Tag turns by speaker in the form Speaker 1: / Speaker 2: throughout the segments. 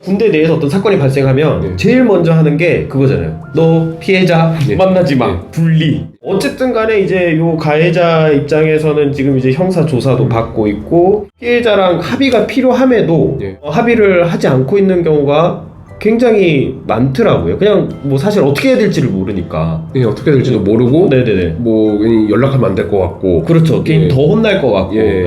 Speaker 1: 군대 내에서 어떤 사건이 발생하면
Speaker 2: 네.
Speaker 1: 제일 먼저 하는 게 그거잖아요. 너 피해자
Speaker 2: 네.
Speaker 1: 만나지 마.
Speaker 2: 네.
Speaker 1: 분리. 어쨌든 간에 이제 요 가해자 입장에서는 지금 이제 형사 조사도 받고 있고 피해자랑 합의가 필요함에도
Speaker 2: 네.
Speaker 1: 합의를 하지 않고 있는 경우가 굉장히 많더라고요. 그냥 뭐 사실 어떻게 해야 될지를 모르니까.
Speaker 2: 예, 어떻게 될지도 모르고
Speaker 1: 네네네.
Speaker 2: 뭐 괜히 연락하면 안 될 것 같고.
Speaker 1: 그렇죠. 괜히
Speaker 2: 예.
Speaker 1: 더 혼날 것 같고.
Speaker 2: 예.
Speaker 1: 예.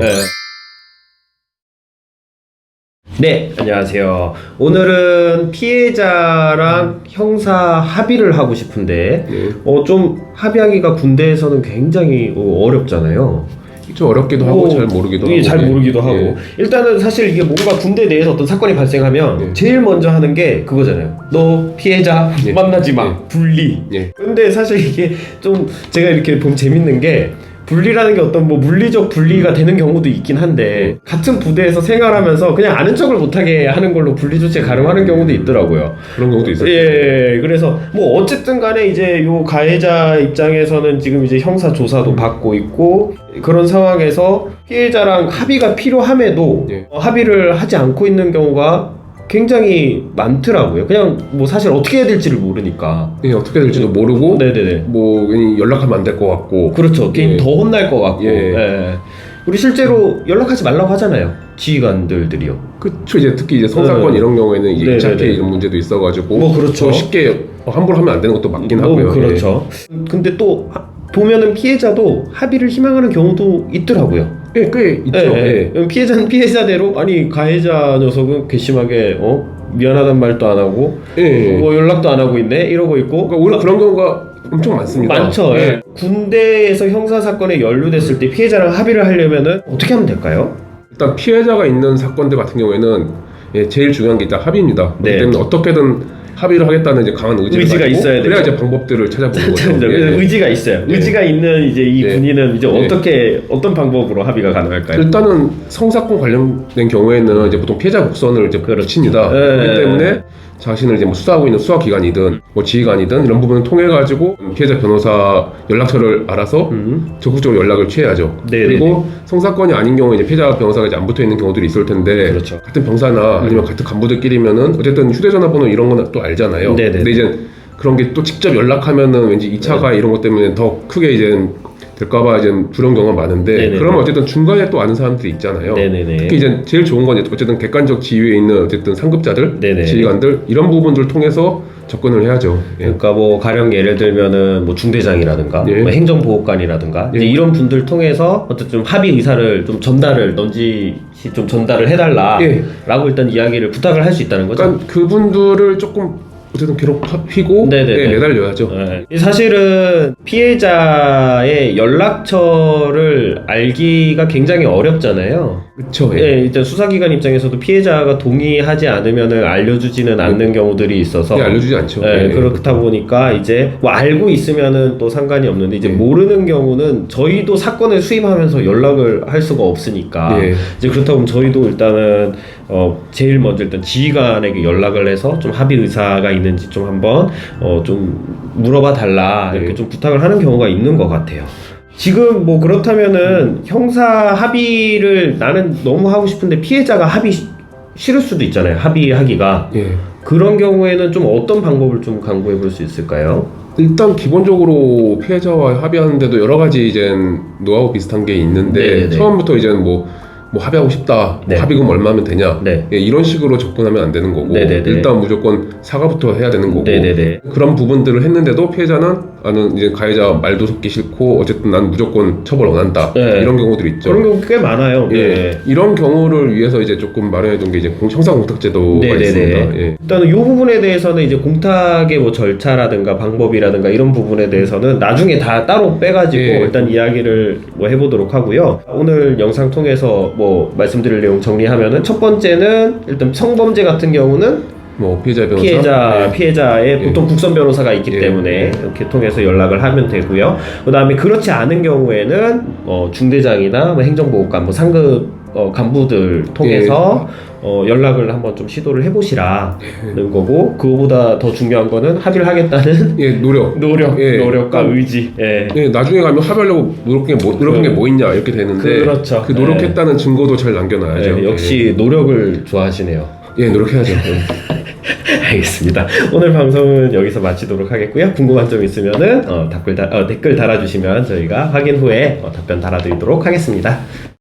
Speaker 1: 네, 안녕하세요. 오늘은 피해자랑 형사 합의를 하고 싶은데
Speaker 2: 예.
Speaker 1: 좀 합의하기가 군대에서는 굉장히 어렵잖아요.
Speaker 2: 좀 어렵기도 하고 잘 모르기도 하고.
Speaker 1: 잘 모르기도
Speaker 2: 예.
Speaker 1: 하고. 일단은 사실 이게 뭔가 군대 내에서 어떤 사건이 발생하면
Speaker 2: 예.
Speaker 1: 제일 먼저 하는 게 그거잖아요. 너 피해자
Speaker 2: 예.
Speaker 1: 만나지 마.
Speaker 2: 예.
Speaker 1: 분리.
Speaker 2: 예.
Speaker 1: 근데 사실 이게 좀 제가 이렇게 보면 재밌는 게 분리라는 게 어떤 뭐 물리적 분리가 되는 경우도 있긴 한데 같은 부대에서 생활하면서 그냥 아는 척을 못하게 하는 걸로 분리 조치에 가름하는 경우도 있더라고요.
Speaker 2: 그런 경우도 있었죠.
Speaker 1: 예, 그래서 뭐 어쨌든 간에 이제 요 가해자 입장에서는 지금 이제 형사 조사도 받고 있고 그런 상황에서 피해자랑 합의가 필요함에도
Speaker 2: 예.
Speaker 1: 합의를 하지 않고 있는 경우가 굉장히 많더라고요. 그냥 뭐 사실 어떻게 해야 될지를 모르니까.
Speaker 2: 예, 어떻게 될지도 모르고.
Speaker 1: 네네네.
Speaker 2: 뭐 괜히 연락하면 안 될 것 같고.
Speaker 1: 그렇죠. 괜히
Speaker 2: 예.
Speaker 1: 더 혼날 것 같고.
Speaker 2: 예.
Speaker 1: 예. 우리 실제로 연락하지 말라고 하잖아요. 지휘관들이요.
Speaker 2: 그쵸. 이제 특히 이제 성사건
Speaker 1: 네.
Speaker 2: 이런 경우에는 이제
Speaker 1: 네네네.
Speaker 2: 이차계 이런 문제도 있어가지고.
Speaker 1: 뭐 그렇죠.
Speaker 2: 또 쉽게 함부로 하면 안 되는 것도 맞긴 하고요.
Speaker 1: 그렇죠. 근데 또 보면은 피해자도 합의를 희망하는 경우도 있더라고요.
Speaker 2: 예, 꽤 있죠. 예.
Speaker 1: 피해자는 피해자대로 아니 가해자 녀석은 괘씸하게 미안하단 말도 안 하고
Speaker 2: 예.
Speaker 1: 뭐 연락도 안 하고 있네 이러고 있고
Speaker 2: 그러니까 오히려 그런 경우가 엄청 많습니다.
Speaker 1: 많죠. 예. 군대에서 형사 사건에 연루됐을 때 피해자랑 합의를 하려면은 어떻게 하면 될까요?
Speaker 2: 일단 피해자가 있는 사건들 같은 경우에는 제일 중요한 게 일단 합의입니다.
Speaker 1: 네.
Speaker 2: 그렇기 때문에 어떻게든 합의를 하겠다는 이제 강한 의지가
Speaker 1: 있어야 돼요.
Speaker 2: 그래야 이제 방법들을 찾아보는 거죠.
Speaker 1: 그래서 의지가 있어요.
Speaker 2: 예.
Speaker 1: 의지가 있는 이제 이
Speaker 2: 예.
Speaker 1: 군인은 이제
Speaker 2: 예.
Speaker 1: 어떤 방법으로 합의가 가능할까요?
Speaker 2: 일단은 성사건 관련된 경우에는 이제 보통 피해자 곡선을 이제 붙입니다.
Speaker 1: 예.
Speaker 2: 그렇기 때문에 자신을 이제 뭐 수사하고 있는 수사기관이든 뭐 지휘관이든 이런 부분을 통해 가지고 피해자 변호사 연락처를 알아서 적극적으로 연락을 취해야죠.
Speaker 1: 네네네.
Speaker 2: 그리고 성사건이 아닌 경우에 이제 피해자 변호사가 이제 안 붙어 있는 경우들이 있을 텐데
Speaker 1: 그렇죠.
Speaker 2: 같은 병사나 아니면 같은 간부들끼리면은 어쨌든 휴대전화번호 이런 거는 또 알잖아요.
Speaker 1: 네네네.
Speaker 2: 근데 이제 그런 게 또 직접 연락하면은 왠지 2차가 이런 것 때문에 더 크게 이제 될까봐 이제 두려운 경우가 많은데
Speaker 1: 네네네.
Speaker 2: 그러면 어쨌든 중간에 또 아는 사람들이 있잖아요.
Speaker 1: 네네네.
Speaker 2: 특히 이제 제일 좋은 건 어쨌든 객관적 지위에 있는 어쨌든 상급자들,
Speaker 1: 네네.
Speaker 2: 지휘관들 이런 부분들을 통해서 접근을 해야죠. 예.
Speaker 1: 그러니까 뭐 가령 예를 들면은 뭐 중대장이라든가
Speaker 2: 예.
Speaker 1: 뭐 행정보호관이라든가
Speaker 2: 예.
Speaker 1: 이제 이런 분들 통해서 어쨌든 좀 합의 의사를 좀 전달을 넌지시 좀 전달을 해달라라고
Speaker 2: 예.
Speaker 1: 일단 이야기를 부탁을 할 수 있다는 거죠.
Speaker 2: 그러니까 그분들을 조금 어쨌든 괴롭히고
Speaker 1: 네네네.
Speaker 2: 매달려야죠.
Speaker 1: 네. 사실은 피해자의 연락처를 알기가 굉장히 어렵잖아요.
Speaker 2: 그렇죠.
Speaker 1: 예, 일단 수사기관 입장에서도 피해자가 동의하지 않으면은 알려주지는 않는 경우들이 있어서
Speaker 2: 알려주지 않죠.
Speaker 1: 예, 그렇다 보니까 이제 뭐 알고 있으면은 또 상관이 없는데 이제 모르는 경우는 저희도 사건을 수임하면서 연락을 할 수가 없으니까 이제 그렇다 보면 저희도 일단은 제일 먼저 일단 지휘관에게 연락을 해서 좀 합의 의사가 있는지 좀 한번 좀 물어봐 달라 이렇게 좀 부탁을 하는 경우가 있는 것 같아요. 지금 뭐 그렇다면은 형사 합의를 나는 너무 하고 싶은데 피해자가 합의 싫을 수도 있잖아요. 합의하기가. 그런 경우에는 좀 어떤 방법을 좀 강구해 볼 수 있을까요?
Speaker 2: 일단 기본적으로 피해자와 합의하는데도 여러 가지 이제 노하우 비슷한 게 있는데
Speaker 1: 네네네.
Speaker 2: 처음부터 이제 뭐 합의하고 싶다.
Speaker 1: 네.
Speaker 2: 합의금 얼마면 되냐.
Speaker 1: 네.
Speaker 2: 이런 식으로 접근하면 안 되는 거고
Speaker 1: 네네네.
Speaker 2: 일단 무조건 사과부터 해야 되는 거고
Speaker 1: 네네네.
Speaker 2: 그런 부분들을 했는데도 피해자는 나는 이제 가해자 말도 듣기 싫고 어쨌든 난 무조건 처벌 원한다.
Speaker 1: 네.
Speaker 2: 이런 경우들이 있죠.
Speaker 1: 그런 경우 꽤 많아요. 네.
Speaker 2: 이런 경우를 위해서 이제 조금 마련해둔 게 이제 형사공탁제도가 있습니다.
Speaker 1: 일단은 이 부분에 대해서는 이제 공탁의 뭐 절차라든가 방법이라든가 이런 부분에 대해서는 나중에 다 따로 빼가지고 일단 이야기를 뭐 해보도록 하고요. 오늘 영상 통해서 뭐 말씀드릴 내용 정리하면은 첫 번째는 일단 성범죄 같은 경우는
Speaker 2: 뭐 피해자 변호사,
Speaker 1: 피해자의 보통 국선 변호사가 있기 때문에 이렇게 통해서 연락을 하면 되고요. 그다음에 그렇지 않은 경우에는 중대장이나 뭐 행정보호관, 뭐 상급 간부들 통해서 연락을 한번 좀 시도를 해보시라는 거고, 그거보다 더 중요한 거는 합의를 하겠다는 노력과 의지.
Speaker 2: 나중에 가면 합의하려고 노력한 게 뭐 있냐 이렇게 되는데
Speaker 1: 그렇죠.
Speaker 2: 그 노력했다는 증거도 잘 남겨놔야죠.
Speaker 1: 역시 노력을 좋아하시네요.
Speaker 2: 예, 노력해야죠.
Speaker 1: 알겠습니다. 오늘 방송은 여기서 마치도록 하겠고요. 궁금한 점 있으면은 댓글 달아주시면 저희가 확인 후에 답변 달아드리도록 하겠습니다.